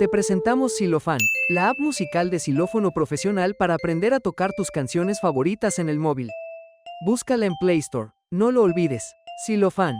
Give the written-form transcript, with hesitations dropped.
presentamos Xilofón, la app musical de xilófono profesional para aprender a tocar tus canciones favoritas en el móvil. Búscala en Play Store, no lo olvides. Xilofón.